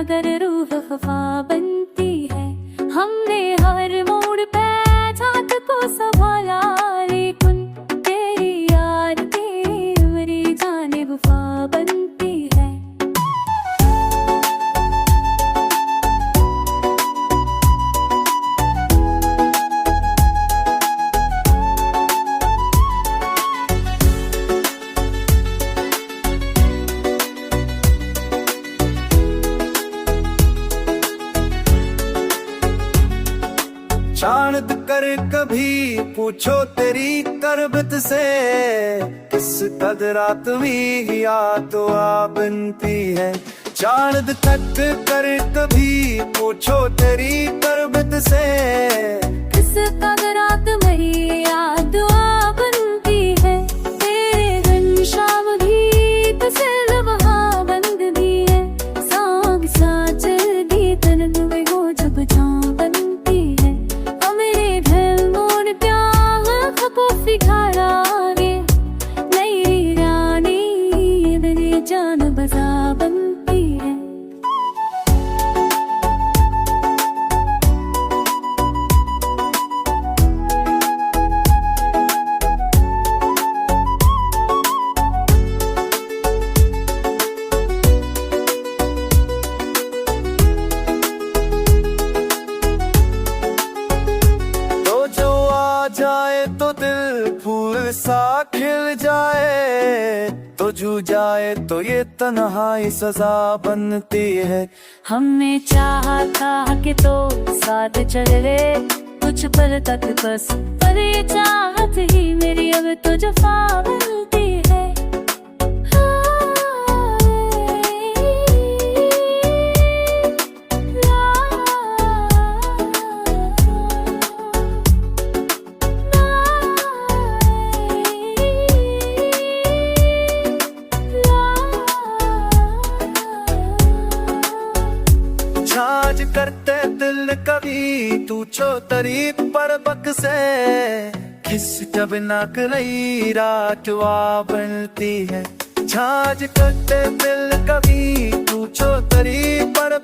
मगर रूह खफा बनती है। हमने हर मोड़ पे झांक को संभाला, लेकिन तेरी याद तेरी मेरी जाने वफा बनती है। चांद कर कभी पूछो तेरी करबत से, किस कदरात में याद आ बनती है। चांद तक कर कभी पूछो तेरी करबत से, किस कदरात में याद आ बनती है। तेरे घनश्याम गीत से लम्हा बंद भी है, सांग सा चल दी तन में हो जब जान बनती है। मेरे दिल मोर प्यार खपो फिखारा गे, मेरी रानी मेरी जान बजा बनती है। जाए तो दिल फूल सा खिल जाए, तो जू जाए तो ये तन्हाई सजा बनती है। हमने चाहा था कि तो साथ चले कुछ पल तक बस, पर ये चाहत ही मेरी अब तो जफा बनती है। छाछ करते दिल कभी तू चौतरी पर बक से, किस जब ना करई रातवा बनती है। छाछ करते दिल कभी तू चौतरी पर